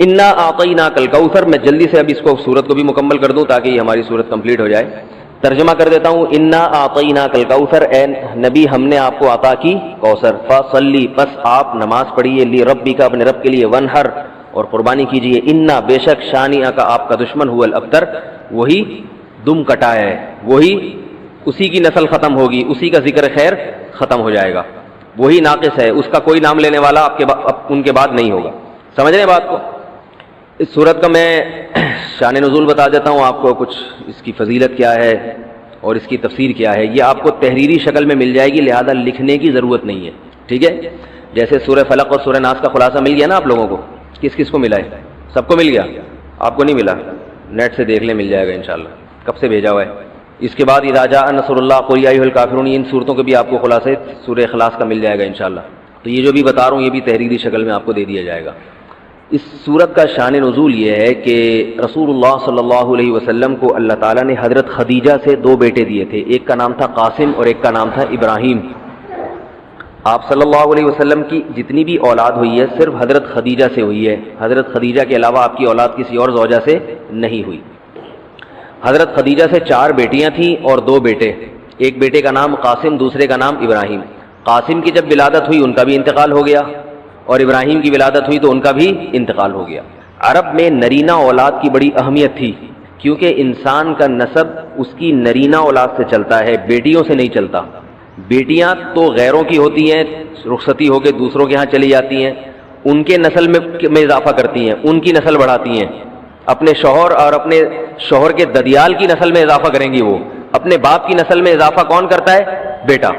انا اعطیناک الکوثر. میں جلدی سے اب اس کو سورت کو بھی مکمل کر دوں تاکہ یہ ہماری سورت کمپلیٹ ہو جائے. ترجمہ کر دیتا ہوں. انا اعطیناک الکوثر، اے نبی ہم نے آپ کو عطا کی کوثر. فصلی، پس آپ نماز پڑھیے، لربک، اپنے رب کے لیے، ونحر، اور قربانی کیجیے. انا، بے شک، شانئک، آپ کا دشمن، هو الابتر، وہی دم کٹا ہے، وہی اسی کی نسل ختم ہوگی، اسی کا ذکر خیر ختم ہو جائے گا، وہی ناقص ہے، اس کا کوئی نام لینے والا ان کے بعد نہیں ہوگا. سمجھ رہے ہیں بات کو؟ اس صورت کا میں شان نزول بتا دیتا ہوں آپ کو، کچھ اس کی فضیلت کیا ہے اور اس کی تفسیر کیا ہے. یہ آپ کو تحریری شکل میں مل جائے گی، لہذا لکھنے کی ضرورت نہیں ہے. ٹھیک ہے؟ جیسے سورہ فلق اور سورہ ناس کا خلاصہ مل گیا نا آپ لوگوں کو. کس کس کو ملا ہے؟ سب کو مل گیا؟ آپ کو نہیں ملا؟ نیٹ سے دیکھ لیں، مل جائے گا انشاءاللہ. کب سے بھیجا ہوا ہے؟ اس کے بعد اذا جاء نصر اللہ قل یا ایھا الکافرون، ان صورتوں کے بھی آپ کو خلاصے سورہ اخلاص کا مل جائے گا انشاءاللہ. تو یہ جو بھی بتا رہا ہوں یہ بھی تحریری شکل میں آپ کو دے دیا جائے گا. اس صورت کا شان نزول یہ ہے کہ رسول اللہ صلی اللہ علیہ وسلم کو اللہ تعالیٰ نے حضرت خدیجہ سے 2 بیٹے دیے تھے. ایک کا نام تھا قاسم اور ایک کا نام تھا ابراہیم. آپ صلی اللہ علیہ وسلم کی جتنی بھی اولاد ہوئی ہے صرف حضرت خدیجہ سے ہوئی ہے. حضرت خدیجہ کے علاوہ آپ کی اولاد کسی اور زوجہ سے نہیں ہوئی. حضرت خدیجہ سے 4 بیٹیاں تھیں اور 2 بیٹے. ایک بیٹے کا نام قاسم، دوسرے کا نام ابراہیم. قاسم کی جب ولادت ہوئی ان کا بھی انتقال ہو گیا، اور ابراہیم کی ولادت ہوئی تو ان کا بھی انتقال ہو گیا. عرب میں نرینہ اولاد کی بڑی اہمیت تھی، کیونکہ انسان کا نسب اس کی نرینہ اولاد سے چلتا ہے، بیٹیوں سے نہیں چلتا. بیٹیاں تو غیروں کی ہوتی ہیں، رخصتی ہو کے دوسروں کے ہاں چلی جاتی ہیں، ان کے نسل میں اضافہ کرتی ہیں، ان کی نسل بڑھاتی ہیں. اپنے شوہر اور اپنے شوہر کے ددیال کی نسل میں اضافہ کریں گی. وہ اپنے باپ کی نسل میں اضافہ کون کرتا ہے؟ بیٹا.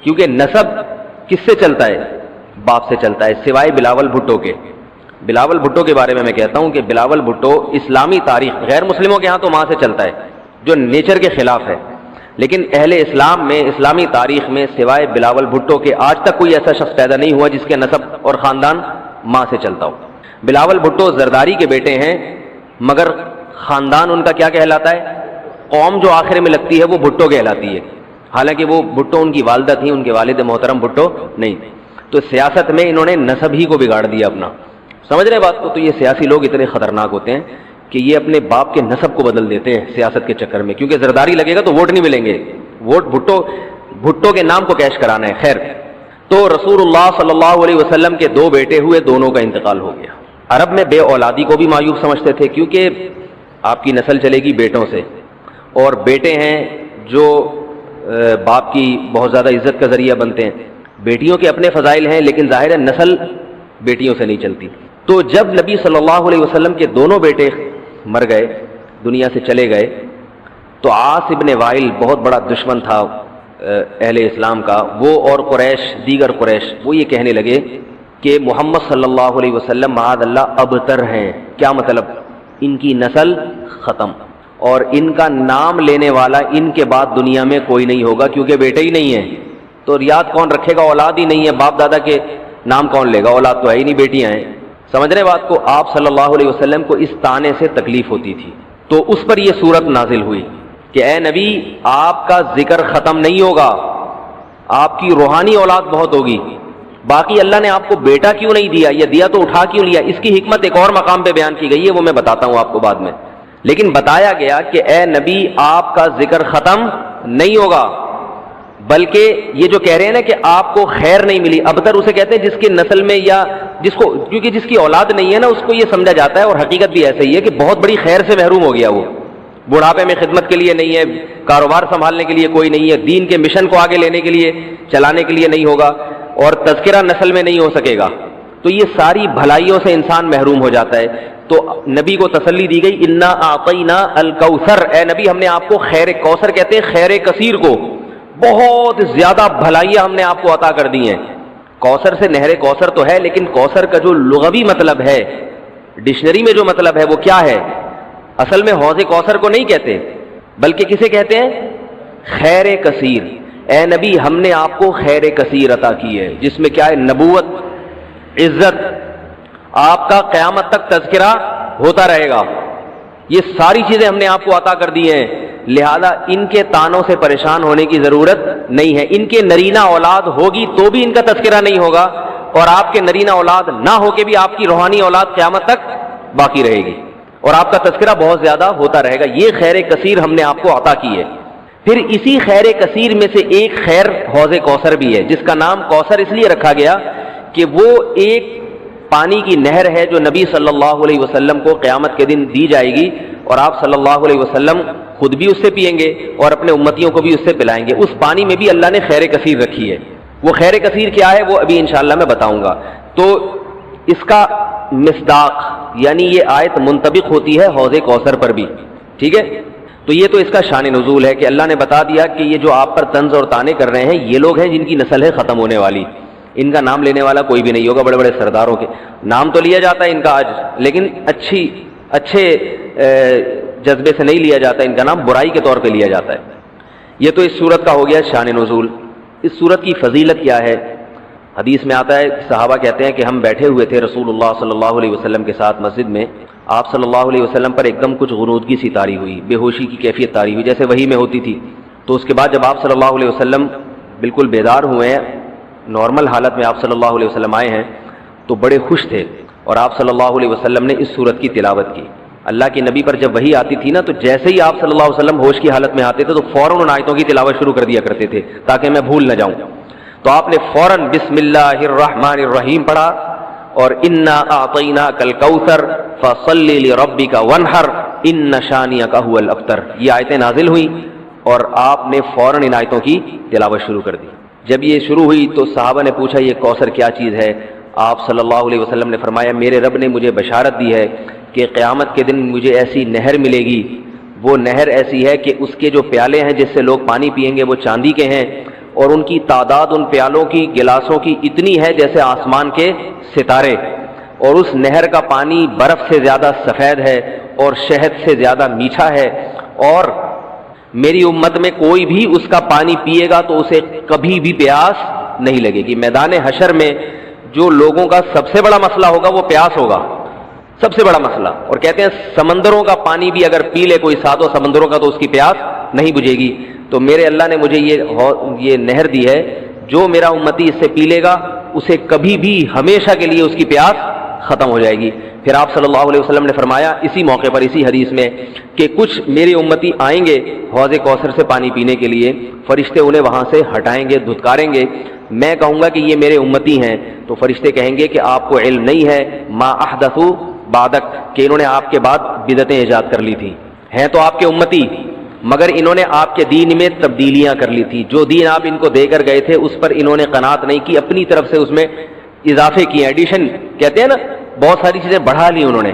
کیونکہ نسب کس سے چلتا ہے؟ باپ سے چلتا ہے، سوائے بلاول بھٹو کے. بلاول بھٹو کے بارے میں کہتا ہوں کہ بلاول بھٹو اسلامی تاریخ، غیر مسلموں کے ہاں تو ماں سے چلتا ہے جو نیچر کے خلاف ہے، لیکن اہل اسلام میں، اسلامی تاریخ میں سوائے بلاول بھٹو کے آج تک کوئی ایسا شخص پیدا نہیں ہوا جس کے نسب اور خاندان ماں سے چلتا ہو. بلاول بھٹو زرداری کے بیٹے ہیں، مگر خاندان ان کا کیا کہلاتا ہے؟ قوم جو آخر میں لگتی ہے وہ بھٹو کہلاتی ہے، حالانکہ وہ بھٹو ان کی والدہ تھیں، ان کے والد محترم بھٹو نہیں. تو سیاست میں انہوں نے نسب ہی کو بگاڑ دیا اپنا. سمجھ رہے بات کو؟ تو یہ سیاسی لوگ اتنے خطرناک ہوتے ہیں کہ یہ اپنے باپ کے نسب کو بدل دیتے ہیں سیاست کے چکر میں، کیونکہ زرداری لگے گا تو ووٹ نہیں ملیں گے، ووٹ بھٹو کے نام کو کیش کرانا ہے. خیر، تو رسول اللہ صلی اللہ علیہ وسلم کے 2 بیٹے ہوئے، دونوں کا انتقال ہو گیا. عرب میں بے اولادی کو بھی معیوب سمجھتے تھے، کیونکہ آپ کی نسل چلے گی بیٹوں سے، اور بیٹے ہیں جو باپ کی بہت زیادہ عزت کا ذریعہ بنتے ہیں. بیٹیوں کے اپنے فضائل ہیں، لیکن ظاہر ہے نسل بیٹیوں سے نہیں چلتی. تو جب نبی صلی اللہ علیہ وسلم کے دونوں بیٹے مر گئے، دنیا سے چلے گئے، تو عاص ابن وائل بہت بڑا دشمن تھا اہل اسلام کا، وہ اور قریش، دیگر قریش، وہ یہ کہنے لگے کہ محمد صلی اللہ علیہ وسلم معاذ اللہ ابتر ہیں. کیا مطلب؟ ان کی نسل ختم، اور ان کا نام لینے والا ان کے بعد دنیا میں کوئی نہیں ہوگا، کیونکہ بیٹے ہی نہیں ہیں. تو ریاض کون رکھے گا؟ اولاد ہی نہیں ہے، باپ دادا کے نام کون لے گا؟ اولاد تو ہے ہی نہیں، بیٹیاں ہیں. سمجھ رہے بات کو؟ آپ صلی اللہ علیہ وسلم کو اس طعنے سے تکلیف ہوتی تھی، تو اس پر یہ صورت نازل ہوئی کہ اے نبی، آپ کا ذکر ختم نہیں ہوگا، آپ کی روحانی اولاد بہت ہوگی. باقی اللہ نے آپ کو بیٹا کیوں نہیں دیا، یا دیا تو اٹھا کیوں لیا، اس کی حکمت ایک اور مقام پہ بیان کی گئی ہے، وہ میں بتاتا ہوں آپ کو بعد میں. لیکن بتایا گیا کہ اے نبی، آپ کا ذکر ختم نہیں ہوگا، بلکہ یہ جو کہہ رہے ہیں نا کہ آپ کو خیر نہیں ملی، ابتر اسے کہتے ہیں جس کی نسل میں، یا جس کو، کیونکہ جس کی اولاد نہیں ہے نا اس کو یہ سمجھا جاتا ہے، اور حقیقت بھی ایسا ہی ہے کہ بہت بڑی خیر سے محروم ہو گیا. وہ بڑھاپے میں خدمت کے لیے نہیں ہے، کاروبار سنبھالنے کے لیے کوئی نہیں ہے، دین کے مشن کو آگے لینے کے لیے، چلانے کے لیے نہیں ہوگا، اور تذکرہ نسل میں نہیں ہو سکے گا. تو یہ ساری بھلائیوں سے انسان محروم ہو جاتا ہے. تو نبی کو تسلی دی گئی، انا اعطینا الکوثر، اے نبی ہم نے آپ کو خیر، کوثر کہتے ہیں خیر کثیر کو، بہت زیادہ بھلائیاں ہم نے آپ کو عطا کر دی ہیں. کوثر سے نہر کوثر تو ہے، لیکن کوثر کا جو لغوی مطلب ہے، ڈکشنری میں جو مطلب ہے وہ کیا ہے؟ اصل میں حوض کوثر کو نہیں کہتے، بلکہ کسے کہتے ہیں؟ خیر کثیر. اے نبی ہم نے آپ کو خیر کثیر عطا کی ہے، جس میں کیا ہے؟ نبوت، عزت، آپ کا قیامت تک تذکرہ ہوتا رہے گا. یہ ساری چیزیں ہم نے آپ کو عطا کر دی ہیں، لہذا ان کے تانوں سے پریشان ہونے کی ضرورت نہیں ہے. ان کے نرینہ اولاد ہوگی تو بھی ان کا تذکرہ نہیں ہوگا، اور آپ کے نرینہ اولاد نہ ہو کے بھی آپ کی روحانی اولاد قیامت تک باقی رہے گی اور آپ کا تذکرہ بہت زیادہ ہوتا رہے گا. یہ خیر کثیر ہم نے آپ کو عطا کی ہے. پھر اسی خیر کثیر میں سے ایک خیر حوض کوثر بھی ہے, جس کا نام کوثر اس لیے رکھا گیا کہ وہ ایک پانی کی نہر ہے جو نبی صلی اللہ علیہ وسلم کو قیامت کے دن دی جائے گی, اور آپ صلی اللہ علیہ وسلم خود بھی اس سے پئیں گے اور اپنے امتیوں کو بھی اس سے پلائیں گے. اس پانی میں بھی اللہ نے خیر کثیر رکھی ہے. وہ خیر کثیر کیا ہے وہ ابھی انشاءاللہ میں بتاؤں گا. تو اس کا مصداق یعنی یہ آیت منطبق ہوتی ہے حوض کوثر پر بھی, ٹھیک ہے. تو یہ تو اس کا شان نزول ہے کہ اللہ نے بتا دیا کہ یہ جو آپ پر طنز اور طعنے کر رہے ہیں یہ لوگ ہیں جن کی نسل ہے ختم ہونے والی. ان کا نام لینے والا کوئی بھی نہیں ہوگا. بڑے بڑے سرداروں کے نام تو لیا جاتا ہے ان کا آج, لیکن اچھے جذبے سے نہیں لیا جاتا, ان کا نام برائی کے طور پہ لیا جاتا ہے. یہ تو اس صورت کا ہو گیا شان نزول. اس صورت کی فضیلت کیا ہے؟ حدیث میں آتا ہے, صحابہ کہتے ہیں کہ ہم بیٹھے ہوئے تھے رسول اللہ صلی اللہ علیہ وسلم کے ساتھ مسجد میں. آپ صلی اللہ علیہ وسلم پر ایک دم کچھ غنودگی سی طاری ہوئی, بے ہوشی کی کیفیت طاری ہوئی جیسے وحی میں ہوتی تھی. تو اس کے بعد جب آپ صلی اللہ علیہ وسلم بالکل بیدار ہوئے ہیں, نارمل حالت میں آپ صلی اللہ علیہ وسلم آئے ہیں, تو بڑے خوش تھے اور آپ صلی اللہ علیہ وسلم نے اس صورت کی تلاوت کی. اللہ کی نبی پر جب وحی آتی تھی نا, تو جیسے ہی آپ صلی اللہ علیہ وسلم ہوش کی حالت میں آتے تھے تو فوراً ان آیتوں کی تلاوت شروع کر دیا کرتے تھے تاکہ میں بھول نہ جاؤں. تو آپ نے فوراً بسم اللہ الرحمن الرحیم پڑھا اور انا اعطیناک الکوثر فصلی لربک وانحر ان شانئک هو الابتر, یہ آیتیں نازل ہوئیں اور آپ نے فوراً ان آیتوں کی تلاوت شروع کر دی. جب یہ شروع ہوئی تو صحابہ نے پوچھا یہ کوثر کیا چیز ہے؟ آپ صلی اللہ علیہ وسلم نے فرمایا میرے رب نے مجھے بشارت دی ہے کہ قیامت کے دن مجھے ایسی نہر ملے گی, وہ نہر ایسی ہے کہ اس کے جو پیالے ہیں جس سے لوگ پانی پئیں گے وہ چاندی کے ہیں, اور ان کی تعداد ان پیالوں کی گلاسوں کی اتنی ہے جیسے آسمان کے ستارے, اور اس نہر کا پانی برف سے زیادہ سفید ہے اور شہد سے زیادہ میٹھا ہے, اور میری امت میں کوئی بھی اس کا پانی پیے گا تو اسے کبھی بھی پیاس نہیں لگے گی. میدان حشر میں جو لوگوں کا سب سے بڑا مسئلہ ہوگا وہ پیاس ہوگا, سب سے بڑا مسئلہ. اور کہتے ہیں سمندروں کا پانی بھی اگر پی لے کوئی ساتوں سمندروں کا تو اس کی پیاس نہیں بجھے گی. تو میرے اللہ نے مجھے یہ نہر دی ہے, جو میرا امتی اس سے پی لے گا اسے کبھی بھی ہمیشہ کے لیے اس کی پیاس ختم ہو جائے گی. پھر آپ صلی اللہ علیہ وسلم نے فرمایا اسی موقع پر اسی حدیث میں کہ کچھ میرے امتی آئیں گے حوض کوثر سے پانی پینے کے لیے, فرشتے انہیں وہاں سے ہٹائیں گے, دھتکاریں گے. میں کہوں گا کہ یہ میرے امتی ہیں, تو فرشتے کہیں گے کہ آپ کو علم نہیں ہے ما احدثوا بعدک, کہ انہوں نے آپ کے بعد بدعتیں ایجاد کر لی تھی. ہیں تو آپ کے امتی مگر انہوں نے آپ کے دین میں تبدیلیاں کر لی تھی. جو دین آپ ان کو دے کر گئے تھے اس پر انہوں نے قناعت نہیں کی, اپنی طرف سے اس میں اضافے کیے, ایڈیشن کہتے ہیں نا, بہت ساری چیزیں بڑھا لی انہوں نے.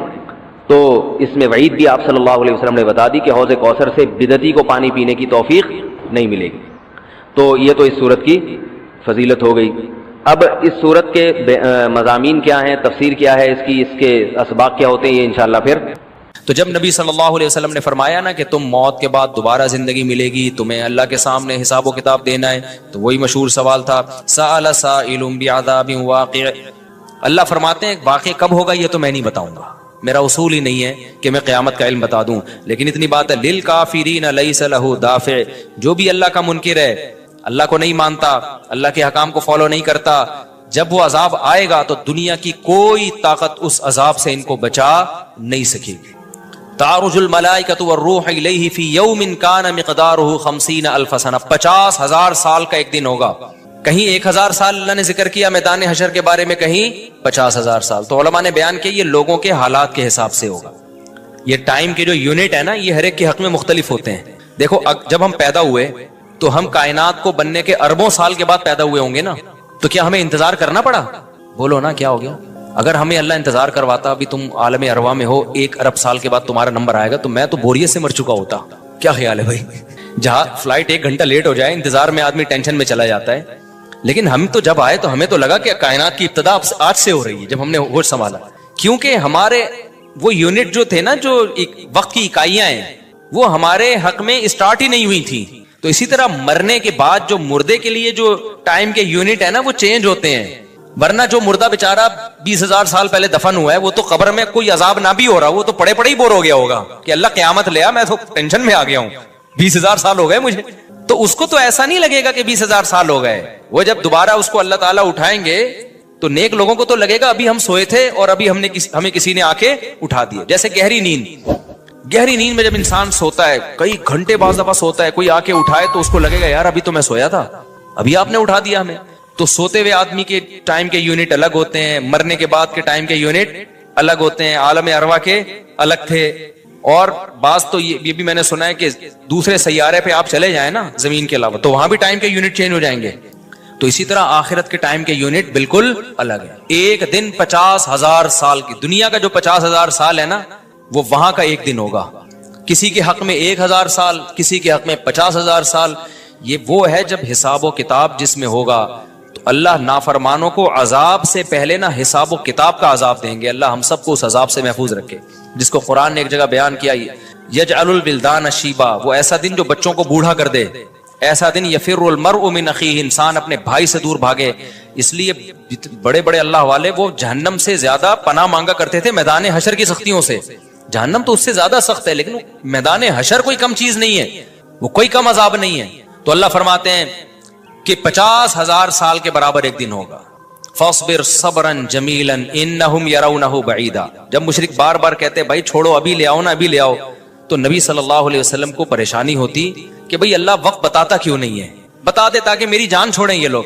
تو اس میں وعید بھی آپ صلی اللہ علیہ وسلم نے بتا دی کہ حوض کوثر سے بدعتی کو پانی پینے کی توفیق نہیں ملے گی. تو یہ تو اس صورت کی فضیلت ہو گئی. اب اس صورت کے مضامین کیا ہیں, تفسیر کیا ہے اس کی, اس کے اسباق کیا ہوتے ہیں, یہ انشاءاللہ پھر. تو جب نبی صلی اللہ علیہ وسلم نے فرمایا نا کہ تم موت کے بعد دوبارہ زندگی ملے گی, تمہیں اللہ کے سامنے حساب و کتاب دینا ہے, تو وہی مشہور سوال تھا سأل سائل بعذاب واقع. اللہ فرماتے ہیں واقع کب ہوگا یہ تو میں نہیں بتاؤں گا, میرا اصول ہی نہیں ہے کہ میں قیامت کا علم بتا دوں, لیکن اتنی بات ہے للکافرین لیس لہ دافع, جو بھی اللہ کا منکر ہے, اللہ کو نہیں مانتا, اللہ کے حکام کو فالو نہیں کرتا, جب وہ عذاب آئے گا تو دنیا کی کوئی طاقت اس عذاب سے ان کو بچا نہیں سکے گی. تعرج الملائکۃ والروح الیہ فی یوم کان مقدارہ 50,000 سنہ, 50,000 سال کا ایک دن ہوگا. کہیں 1,000 سال اللہ نے ذکر کیا میدان حشر کے بارے میں, کہیں 50,000 سال. تو علماء نے بیان کیا یہ لوگوں کے حالات کے حساب سے ہوگا. یہ ٹائم کے جو یونٹ ہے نا یہ ہر ایک کے حق میں مختلف ہوتے ہیں. دیکھو جب ہم پیدا ہوئے تو ہم کائنات کو بننے کے اربوں سال کے بعد پیدا ہوئے ہوں گے نا, تو کیا ہمیں انتظار کرنا پڑا؟ بولو نا کیا ہو گیا؟ اگر ہمیں اللہ انتظار کرواتا ابھی تم عالم ارواح میں ہو 1 ارب سال کے بعد تمہارا نمبر آئے گا, تو میں تو بوریت سے مر چکا ہوتا. کیا خیال ہے بھائی؟ جہاں فلائٹ 1 گھنٹہ لیٹ ہو جائے انتظار میں آدمی ٹینشن میں چلا جاتا ہے, لیکن ہم تو جب آئے تو ہمیں تو لگا کہ کائنات کی ابتدا آج سے ہو رہی ہے. جب ہم نے ہوش سنبھالا, کیونکہ ہمارے وہ یونٹ جو تھے نا, جو وقت کی اکائیاں ہیں, وہ ہمارے حق میں اسٹارٹ ہی نہیں ہوئی تھی. تو اسی طرح مرنے کے بعد جو مردے کے لیے جو ٹائم کے یونٹ ہے نا وہ چینج ہوتے ہیں. ورنہ جو مردہ بیچارہ 20,000 سال پہلے دفن ہوا ہے وہ تو قبر میں کوئی عذاب نہ بھی ہو رہا, وہ تو پڑے پڑے ہی بور ہو گیا ہوگا کہ اللہ قیامت لے آ, میں تو ٹینشن میں آ گیا ہوں, 20,000 سال ہو گئے مجھے. تو اس کو تو ایسا نہیں لگے گا کہ 20,000 سال ہو گئے. وہ جب دوبارہ اس کو اللہ تعالیٰ اٹھائیں گے تو نیک لوگوں کو تو لگے گا ابھی ہم سوئے تھے اور ابھی ہمیں کسی نے آ کے اٹھا دیا. جیسے گہری نیند میں جب انسان سوتا ہے, کئی گھنٹے بعض دفعہ سوتا ہے, کوئی آ کے اٹھائے تو اس کو لگے گا یار ابھی تو میں سویا تھا, ابھی آپ نے اٹھا دیا ہمیں. تو سوتے ہوئے آدمی کے ٹائم کے یونٹ الگ ہوتے ہیں, مرنے کے بعد کے ٹائم کے یونٹ الگ ہوتے ہیں, عالم ارواح کے الگ تھے. اور بعض تو یہ بھی میں نے سنا ہے کہ دوسرے سیارے پہ آپ چلے جائیں نا زمین کے علاوہ, تو وہاں بھی ٹائم کے یونٹ چینج ہو جائیں گے. تو اسی طرح آخرت کے ٹائم کے یونٹ بالکل الگ ہے. ایک دن 50,000 سال کی, دنیا کا جو 50,000 سال ہے نا وہ وہاں کا ایک دن ہوگا. کسی کے حق میں 1,000 سال, کسی کے حق میں 50,000 سال. یہ وہ ہے جب حساب و کتاب جس میں ہوگا. تو اللہ نافرمانوں کو عذاب سے پہلے نا حساب و کتاب کا عذاب دیں گے. اللہ ہم سب کو اس عذاب سے محفوظ رکھے, جس کو قرآن نے ایک جگہ بیان کیا, یجعل الولدان شیبا, وہ ایسا دن جو بچوں کو بوڑھا کر دے. ایسا دن یفر المرء من اخیہ, انسان اپنے بھائی سے دور بھاگے. اس لیے بڑے بڑے اللہ والے وہ جہنم سے زیادہ پناہ مانگا کرتے تھے میدان حشر کی سختیوں سے. جہنم تو اس سے زیادہ سخت ہے, لیکن میدان حشر کوئی کم چیز نہیں ہے, وہ کوئی کم عذاب نہیں ہے. تو اللہ فرماتے ہیں کہ 50,000 سال کے برابر ایک دن ہوگا. فاصبر صبرا جمیلا انہم یرونہ بعیدا. جب مشرک بار بار کہتے بھائی چھوڑو, ابھی لے آؤ نا, ابھی لے آؤ, تو نبی صلی اللہ علیہ وسلم کو پریشانی ہوتی کہ بھئی اللہ وقت بتاتا کیوں نہیں ہے, بتا دے تاکہ میری جان چھوڑیں یہ لوگ.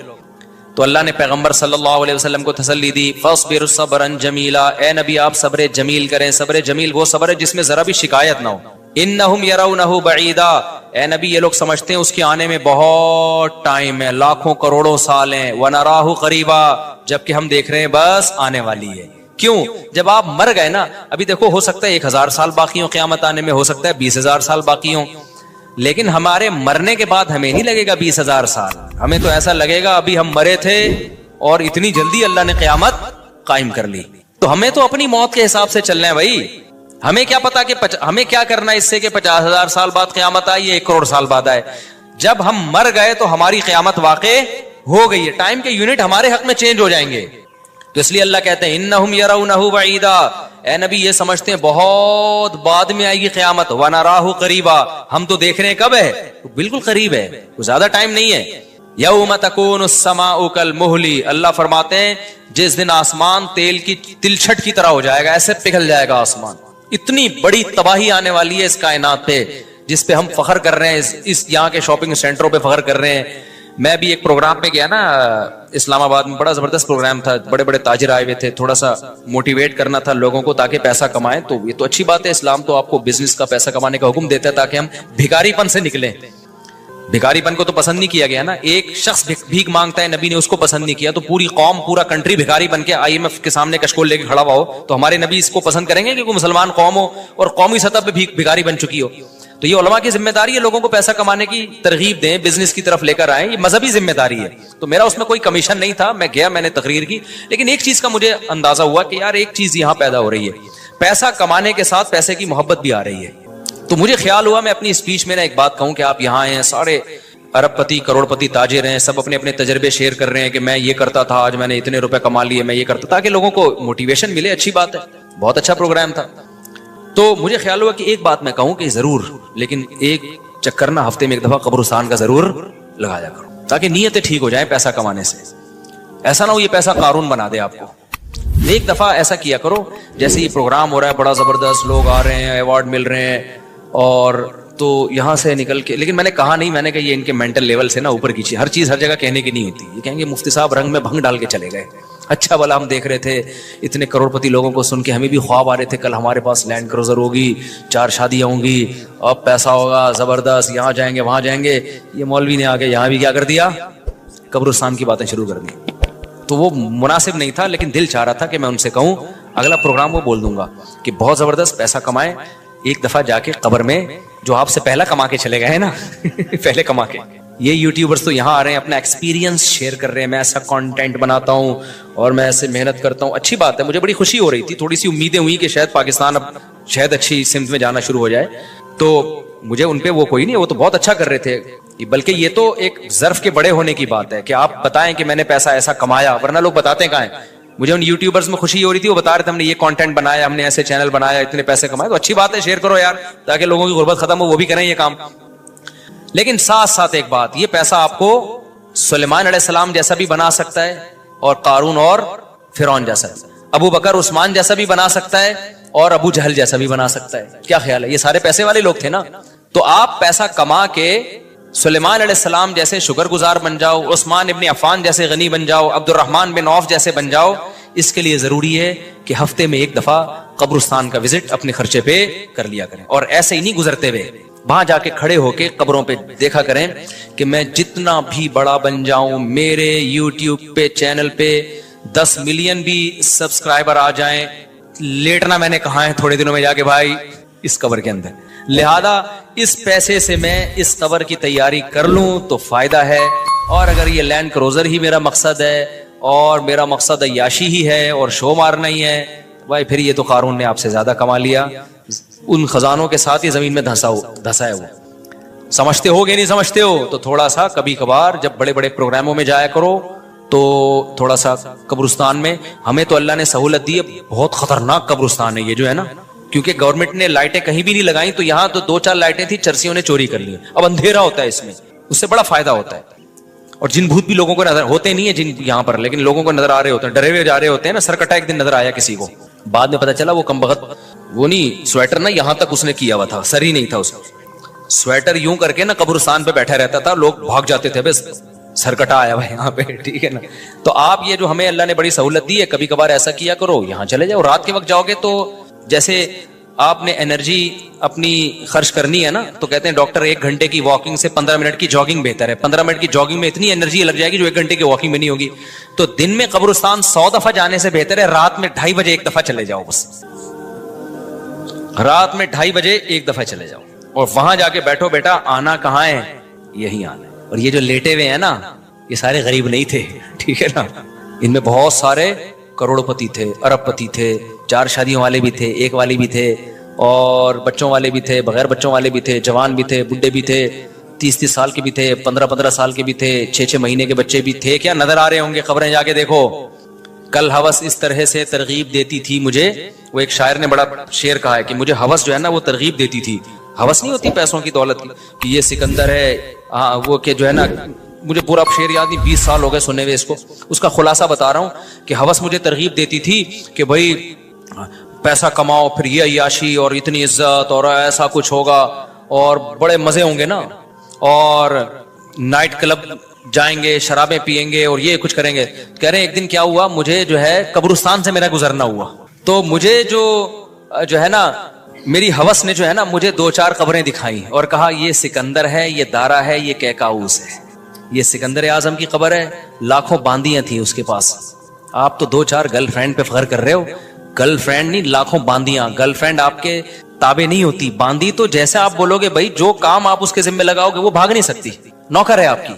تو اللہ نے پیغمبر صلی اللہ علیہ وسلم کو تسلی دی, فاصبر صبرا جمیلا, اے نبی آپ صبر جمیل کریں. صبر جمیل وہ صبر ہے جس میں ذرا بھی شکایت نہ ہو. انہم یرونہ بعیدا, اے نبی یہ لوگ سمجھتے ہیں اس کے آنے میں بہت ٹائم ہے, لاکھوں کروڑوں سال ہیں. ونراہ قریبا, جبکہ ہم دیکھ رہے ہیں بس آنے والی ہے. کیوں؟ جب آپ مر گئے نا, ابھی دیکھو ہو سکتا ہے 1,000 سال باقی ہوں قیامت آنے میں, ہو سکتا ہے 20,000 سال باقی ہوں, لیکن ہمارے مرنے کے بعد ہمیں نہیں لگے گا 20,000 سال. ہمیں تو ایسا لگے گا ابھی ہم مرے تھے اور اتنی جلدی اللہ نے قیامت قائم کر لی. تو ہمیں تو اپنی موت کے حساب سے چلنا ہے بھائی. ہمیں کیا پتا کہ ہمیں کیا کرنا ہے اس سے کہ 50,000 سال بعد قیامت آئی یا 1 کروڑ سال بعد آئے. جب ہم مر گئے تو ہماری قیامت واقع ہو گئی ہے, ٹائم کے یونٹ ہمارے حق میں چینج ہو جائیں گے. تو اس لیے اللہ کہتے ہیں انہم یرونہ بعیدا, اے نبی یہ سمجھتے ہیں بہت بعد میں آئے گی قیامت. ونراہ قریبا, ہم تو دیکھ رہے ہیں کب ہے, بالکل قریب ہے, زیادہ ٹائم نہیں ہے. یوم تکون السماء کالمہل, اللہ فرماتے ہیں جس دن آسمان تیل کی تلچھٹ کی طرح ہو جائے گا, ایسے پگھل جائے گا آسمان. اتنی بڑی تباہی آنے والی ہے اس کائنات پہ جس پہ ہم فخر کر رہے ہیں, اس یہاں کے شاپنگ سینٹروں پہ فخر کر رہے ہیں. میں بھی ایک پروگرام پہ گیا نا اسلام آباد میں, بڑا زبردست پروگرام تھا, بڑے بڑے تاجر آئے ہوئے تھے, تھوڑا سا موٹیویٹ کرنا تھا لوگوں کو تاکہ پیسہ کمائیں. تو یہ تو اچھی بات ہے, اسلام تو آپ کو بزنس کا پیسہ کمانے کا حکم دیتا ہے تاکہ ہم بھکاری پن سے نکلیں. بھکاری پن کو تو پسند نہیں کیا گیا نا, ایک شخص بھیک مانگتا ہے, نبی نے اس کو پسند نہیں کیا, تو پوری قوم پورا کنٹری بھکاری بن کے IMF کے سامنے کشکول لے کے کھڑا ہوا ہو, تو ہمارے نبی اس کو پسند کریں گے کہ کوئی مسلمان قوم ہو اور قومی سطح پہ بھکاری بن چکی ہو. تو یہ علماء کی ذمہ داری ہے لوگوں کو پیسہ کمانے کی ترغیب دیں, بزنس کی طرف لے کر آئیں, یہ مذہبی ذمہ داری ہے. تو میرا اس میں کوئی کمیشن نہیں تھا, میں گیا, میں نے تقریر کی, لیکن ایک چیز کا مجھے اندازہ ہوا کہ یار ایک چیز یہاں پیدا ہو رہی ہے, پیسہ کمانے کے ساتھ پیسے کی محبت بھی آ رہی ہے. تو مجھے خیال ہوا میں اپنی اسپیچ میں ایک بات کہوں کہ آپ یہاں ہیں, سارے ارب پتی کروڑ پتی تاجر ہیں, سب اپنے اپنے تجربے شیئر کر رہے ہیں کہ میں یہ کرتا تھا, آج میں نے اتنے روپے کما لیے, میں یہ کرتا, تاکہ لوگوں کو موٹیویشن ملے. اچھی بات ہے, بہت اچھا پروگرام تھا. تو مجھے خیال ہوا کہ ایک بات میں کہوں کہ ضرور, لیکن ایک چکر نہ ہفتے میں ایک دفعہ قبرستان کا ضرور لگایا کرو تاکہ نیتیں ٹھیک ہو جائیں پیسہ کمانے سے. ایسا نہ ہو یہ پیسہ قارون بنا دے آپ کو. ایک دفعہ ایسا کیا کرو, جیسے یہ پروگرام ہو رہا ہے بڑا زبردست, لوگ آ رہے ہیں, ایوارڈ مل رہے ہیں, اور تو یہاں سے نکل کے, لیکن میں نے کہا نہیں, میں نے کہا یہ ان کے مینٹل لیول سے نا اوپر کی چیز, ہر چیز ہر جگہ کہنے کی نہیں ہوتی. یہ کہیں گے مفتی صاحب رنگ میں بھنگ ڈال کے چلے گئے, اچھا بلا ہم دیکھ رہے تھے اتنے کروڑ پتی لوگوں کو سن کے ہمیں بھی خواب آ رہے تھے, کل ہمارے پاس لینڈ کروزر ہوگی, 4 شادیاں ہوں گی, اب پیسہ ہوگا زبردست, یہاں جائیں گے وہاں جائیں گے. یہ مولوی نے آگے یہاں بھی کیا کر دیا, قبرستان کی باتیں شروع کر دی. تو وہ مناسب نہیں تھا, لیکن دل چاہ رہا تھا کہ میں ان سے کہوں اگلا پروگرام وہ بول دوں گا کہ بہت زبردست پیسہ کمائیں, ایک دفعہ جا کے قبر میں جو آپ سے پہلا کما کے چلے گئے نا پہلے کما کے, یہ یوٹیوبرز تو یہاں آ رہے ہیں اپنا ایکسپیرینس شیئر کر رہے ہیں, میں ایسا کانٹینٹ بناتا ہوں اور میں ایسے محنت کرتا ہوں. اچھی بات ہے, مجھے بڑی خوشی ہو رہی تھی, تھوڑی سی امیدیں ہوئی کہ شاید پاکستان اب شاید اچھی سمت میں جانا شروع ہو جائے. تو مجھے ان پہ وہ کوئی نہیں, وہ تو بہت اچھا کر رہے تھے, بلکہ یہ تو ایک ظرف کے بڑے ہونے کی بات ہے کہ آپ بتائیں کہ میں نے پیسہ ایسا کمایا, ورنہ لوگ بتاتے ہیں کہاں ہیں. مجھے ان یوٹیوبرز میں خوشی ہو رہی تھی, وہ بتا رہے تھے ہم نے یہ کانٹینٹ بنایا, ہم نے ایسے چینل بنایا, اتنے پیسے کمائے. تو اچھی بات ہے, شیئر کرو یار تاکہ لوگوں کی غربت ختم ہو, وہ بھی کریں یہ کام. لیکن ساتھ ساتھ ایک بات, یہ پیسہ آپ کو سلیمان علیہ السلام جیسا بھی بنا سکتا ہے اور قارون اور فرعون جیسا, ابو بکر عثمان جیسا بھی بنا سکتا ہے اور ابو جہل جیسا بھی بنا سکتا ہے. کیا خیال ہے؟ یہ سارے پیسے والے لوگ تھے نا. تو آپ پیسہ کما کے سلیمان علیہ السلام جیسے شکر گزار بن جاؤ, عثمان ابن عفان جیسے غنی بن جاؤ, عبد الرحمن بن عوف جیسے بن جاؤ. اس کے لیے ضروری ہے کہ ہفتے میں ایک دفعہ قبرستان کا وزٹ اپنے خرچے پہ کر لیا کریں, اور ایسے ہی نہیں گزرتے ہوئے وہاں جا کے کھڑے ہو کے قبروں پہ دیکھا کریں کہ میں جتنا بھی بڑا بن جاؤں, میرے یوٹیوب پہ چینل پہ 10 ملین بھی سبسکرائبر آ جائیں, لیٹنا میں نے کہا ہے تھوڑے دنوں میں جا کے بھائی اس قبر کے اندر. لہذا اس پیسے سے میں اس قبر کی تیاری کر لوں تو فائدہ ہے. اور اگر یہ لینڈ کروزر ہی میرا مقصد ہے اور میرا مقصد عیاشی ہی ہے اور شو مارنا ہی ہے, بھائی پھر یہ تو قارون نے آپ سے زیادہ کما لیا. ان خزانوں کے ساتھ ہی زمین میں دھسا ہے وہ. سمجھتے ہو گے نہیں سمجھتے ہو تو تھوڑا سا کبھی کبھار جب بڑے بڑے پروگراموں میں جایا کرو تو تھوڑا سا قبرستان میں. ہمیں تو اللہ نے سہولت دی ہے, بہت خطرناک قبرستان ہے یہ جو ہے نا, کیونکہ گورنمنٹ نے لائٹیں کہیں بھی نہیں لگائیں تو یہاں تو 2-4 لائٹیں تھی, چرسیوں نے چوری کر لی. اب اندھیرا ہوتا ہے اس میں, اس سے بڑا فائدہ ہوتا ہے. اور جن بھوت بھی لوگوں کو نظر ہوتے نہیں ہیں جن یہاں پر, لیکن لوگوں کو نظر آ رہے ہوتے ہیں, ڈرے ہوئے جا رہے ہوتے ہیں نا. سرکٹا ایک دن نظر آیا کسی کو, بعد میں پتا چلا وہ کمبخت وہ نہیں سویٹر نا یہاں تک اس نے کیا ہوا تھا, سر ہی نہیں تھا اس کا سویٹر, یوں کر کے نا قبرستان پہ بیٹھا رہتا تھا, لوگ بھاگ جاتے تھے بس سرکٹا آیا ہوا یہاں پہ, ٹھیک ہے نا. تو آپ یہ جو ہمیں اللہ نے بڑی سہولت دی ہے, کبھی کبھار ایسا کیا کرو, یہاں چلے جاؤ. رات کے وقت جاؤ گے تو جیسے آپ نے انرجی اپنی خرچ کرنی ہے نا, تو کہتے ہیں ڈاکٹر 1 گھنٹے کی واکنگ سے 15 منٹ کی جاگنگ بہتر ہے. 15 منٹ کی جاگنگ میں اتنی انرجی لگ جائے گی جو 1 گھنٹے کی واکنگ میں نہیں ہوگی. تو دن میں قبرستان 100 دفعہ جانے سے بہتر ہے رات میں 2:30 بجے 1 دفعہ چلے جاؤ. بس رات میں 2:30 بجے 1 دفعہ چلے جاؤ, اور وہاں جا کے بیٹھو بیٹا, آنا کہاں ہے, یہی آنا ہے. اور یہ جو لیٹے ہوئے ہیں نا یہ سارے غریب نہیں تھے, ٹھیک ہے نا. ان میں بہت سارے کروڑ پتی تھے, ارب پتی تھے, 4 شادیوں والے بھی تھے, 1 والی بھی تھے, اور بچوں والے بھی تھے, بغیر بچوں والے بھی تھے, جوان بھی تھے, بڈھے بھی تھے, 30 سال کے بھی تھے, 15 سال کے بھی تھے, 6 مہینے کے بچے بھی تھے. کیا نظر آ رہے ہوں گے قبریں, جا کے دیکھو. کل ہوس اس طرح سے ترغیب دیتی تھی مجھے, وہ ایک شاعر نے بڑا شعر کہا ہے کہ مجھے ہوس جو ہے نا وہ ترغیب دیتی تھی. ہوس نہیں ہوتی پیسوں کی دولت کی کہ یہ سکندر ہے, وہ کہ جو ہے نا, مجھے پورا شعر یاد نہیں, 20 سال ہو گئے سنے ہوئے اس کو. اس کا خلاصہ بتا رہا ہوں کہ ہوس مجھے ترغیب دیتی تھی کہ بھائی پیسہ کماؤ, پھر یہ عیاشی اور اتنی عزت اور ایسا کچھ ہوگا اور بڑے مزے ہوں گے نا, اور نائٹ کلب جائیں گے, شرابیں پیئیں گے اور یہ کچھ کریں گے. کہہ رہے ہیں ایک دن کیا ہوا, مجھے جو ہے قبرستان سے میرا گزرنا ہوا, تو مجھے جو ہے نا میری ہوس نے جو ہے نا مجھے 2-4 قبریں دکھائیں اور کہا یہ سکندر ہے, یہ دارا ہے, یہ کیکاؤس ہے. یہ سکندر اعظم کی قبر ہے, لاکھوں باندیاں تھیں اس کے پاس. آپ تو 2-4 گرل فرینڈ پہ فخر کر رہے ہو, گرل فرینڈ نہیں, لاکھوں باندیاں. گرل فرینڈ آپ کے تابع نہیں ہوتی, باندی تو جیسے آپ بولو گے بھائی جو کام آپ اس کے ذمہ لگاؤ گے وہ بھاگ نہیں سکتی, نوکر ہے آپ کی.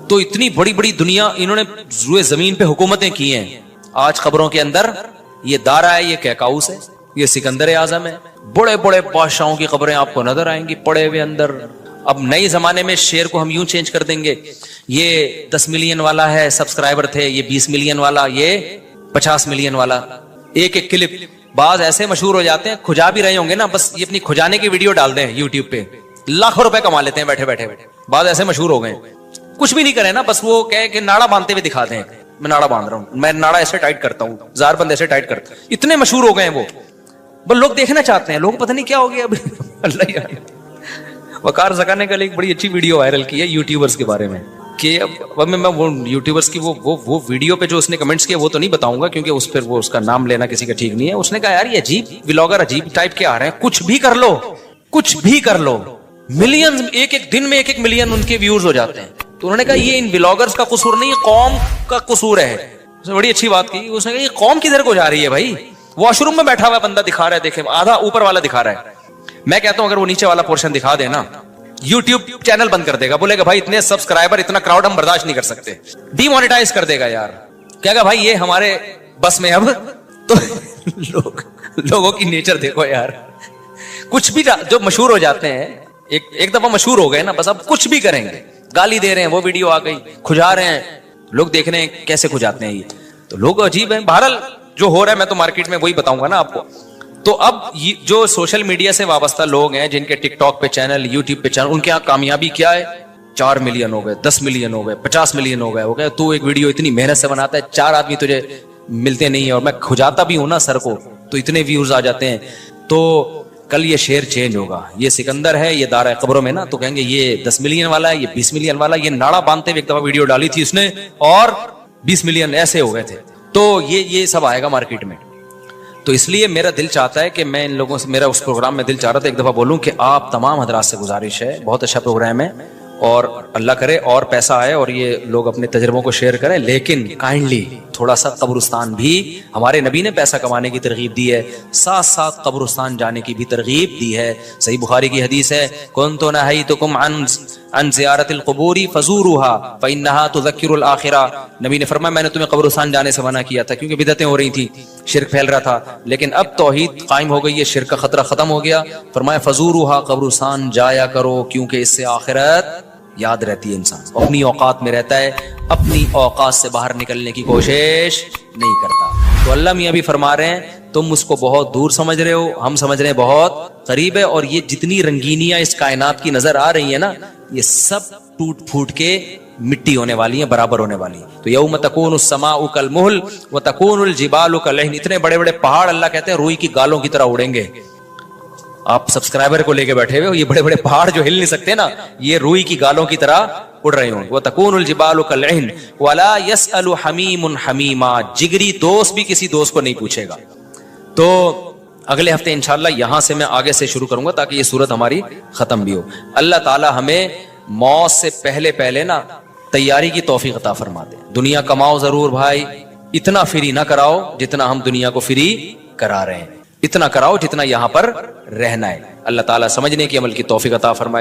تو اتنی بڑی بڑی دنیا انہوں نے روئے زمین پہ حکومتیں کی ہیں, آج قبروں کے اندر یہ دارا ہے, یہ کیکاؤس ہے, یہ سکندر اعظم ہے. بڑے بڑے بادشاہوں کی قبریں آپ کو نظر آئیں گی پڑے ہوئے اندر. اب نئے زمانے میں شعر کو ہم یوں چینج کر دیں گے, یہ 10 ملین والا ہے سبسکرائبر تھے, یہ 20 ملین والا, یہ 50 ملین والا. ایک کلپ بعض ایسے مشہور ہو جاتے ہیں, کھجا بھی رہے ہوں گے نا, بس یہ اپنی کھجانے کی ویڈیو ڈال دیں یوٹیوب پہ, لاکھوں روپے کما لیتے ہیں بیٹھے بیٹھے. بعض ایسے مشہور ہو گئے, کچھ بھی نہیں کرے نا, بس وہ کہے کہ ناڑا باندھتے ہوئے دکھا دیں, میں ناڑا باندھ رہا ہوں, میں ناڑا ایسے ٹائٹ کرتا ہوں, زار بند ایسے ٹائٹ کرتا ہوں. اتنے مشہور ہو گئے ہیں وہ, بس لوگ دیکھنا چاہتے ہیں. لوگ پتہ نہیں کیا ہو گیا اب. اللہ یار, وقار زکا نے کل ایک بڑی اچھی ویڈیو وائرل کی ہے یوٹیوبرز کے بارے میں, کہ اب میں وہ یوٹیوبرز کی وہ ویڈیو پہ جو اس نے کمنٹس کیے وہ تو نہیں بتاؤں گا کیونکہ اس پہ وہ اس کا نام لینا کسی کا ٹھیک نہیں ہے. اس نے کہا یار یہ عجیب ولاگر عجیب ٹائپ کے آ رہے ہیں, کچھ بھی کر لو, کچھ بھی کر لو, ملین ایک دن میں 1 ملین ان کے ویوز ہو جاتے ہیں. تو انہوں نے کہا یہ ان ولاگرز کا قصور نہیں, یہ قوم کا قصور ہے. اس نے بڑی اچھی بات کی, اس نے کہا یہ قوم کدھر کو جا رہی ہے بھائی, واش روم میں بیٹھا ہوا بندہ دکھا رہا ہے, دیکھیں آدھا اوپر والا دکھا رہا ہے. میں کہتا ہوں اگر وہ نیچے والا پورشن دکھا دے نا, یوٹیوب چینل بند کر دے گا, بولے گا بھائی اتنے سبسکرائبر اتنا کراؤڈ ہم برداشت نہیں کر سکتے, ڈی مونیٹائز کر دے گا یار. کہے گا بھائی یہ ہمارے بس میں اب. تو لوگوں کی نیچر دیکھو یار, کچھ بھی جو مشہور ہو جاتے ہیں ایک دفعہ مشہور ہو گئے نا, بس اب کچھ بھی کریں گے. گالی دے رہے ہیں, وہ ویڈیو آ گئی, کھجا رہے ہیں, لوگ دیکھ رہے ہیں کیسے کھجاتے ہیں یہ, تو لوگ عجیب ہیں. بہرحال جو ہو رہا ہے میں تو مارکیٹ میں وہی بتاؤں گا نا آپ کو. تو اب جو سوشل میڈیا سے وابستہ لوگ ہیں جن کے ٹک ٹاک پہ چینل, یوٹیوب پہ چینل, ان کے یہاں کامیابی کیا ہے, 4 ملین ہو گئے, 10 ملین ہو گئے, 50 ملین ہو گئے. تو ایک ویڈیو اتنی محنت سے بناتا ہے, 4 آدمی تجھے ملتے نہیں ہیں اور میں کھجاتا بھی ہوں نا سر کو تو اتنے ویوز آ جاتے ہیں. تو کل یہ شعر چینج ہوگا. یہ سکندر ہے, یہ دارہ قبروں میں نا, تو کہیں گے یہ 10 ملین والا ہے, یہ 20 ملین والا, یہ ناڑا باندھتے ہوئے ایک دفعہ ویڈیو ڈالی تھی اس نے اور 20 ملین ایسے ہو گئے تھے. تو یہ سب آئے گا مارکیٹ میں. تو اس لیے میرا دل چاہتا ہے کہ میں ان لوگوں سے, میرا اس پروگرام میں دل چاہ رہا تھا ایک دفعہ بولوں کہ آپ تمام حضرات سے گزارش ہے, بہت اچھا پروگرام ہے اور اللہ کرے اور پیسہ آئے اور یہ لوگ اپنے تجربوں کو شیئر کریں, لیکن کائنڈلی تھوڑا سا قبرستان بھی, ہمارے نبی نے پیسہ کمانے کی ترغیب دی ہے, ساتھ ساتھ قبرستان جانے کی بھی ترغیب دی ہے. صحیح بخاری کی حدیث ہے, كنت نهيتكم عن زیارت القبور فزوروها فانها تذکر الاخرہ. نبی نے فرمایا میں نے تمہیں قبرستان جانے سے منع کیا تھا کیونکہ بدعتیں ہو رہی تھی, شرک پھیل رہا تھا, لیکن اب توحید قائم ہو گئی ہے, شرک کا خطرہ ختم ہو گیا. فرمایا فزوروها, قبرستان جایا کرو کیونکہ اس سے آخرت یاد رہتی ہے. انسان اپنی اوقات میں رہتا ہے, اپنی اوقات سے باہر نکلنے کی کوشش نہیں کرتا. تو اللہ میاں بھی فرما رہے ہیں تم اس کو بہت دور سمجھ رہے ہو, ہم سمجھ رہے ہیں بہت قریب ہے. اور یہ جتنی رنگینیاں اس کائنات کی نظر آ رہی ہیں نا, یہ سب ٹوٹ پھوٹ کے مٹی ہونے والی ہیں, برابر ہونے والی ہیں. تو یوم تکون السماء کالمہل وتکون الجبال کالعہن. اتنے بڑے بڑے پہاڑ اللہ کہتے ہیں روئی کی گالوں کی طرح اڑیں گے. آپ سبسکرائبر کو لے کے بیٹھے ہوئے ہو, یہ بڑے بڑے پہاڑ جو ہل نہیں سکتے نا, یہ روئی کی گالوں کی طرح اڑ رہے ہوں. وتکون الجبال کالعہن ولا يسأل حمیم حمیما. جگری دوست بھی کسی دوست کو نہیں پوچھے گا. تو اگلے ہفتے انشاءاللہ یہاں سے میں آگے سے شروع کروں گا تاکہ یہ صورت ہماری ختم بھی ہو. اللہ تعالی ہمیں موت سے پہلے نا تیاری کی توفیق عطا فرما دے. دنیا کماؤ ضرور بھائی, اتنا فری نہ کراؤ جتنا ہم دنیا کو فری کرا رہے ہیں, اتنا کراؤ جتنا یہاں پر رہنا ہے. اللہ تعالیٰ سمجھنے کی عمل کی توفیق عطا فرمائے.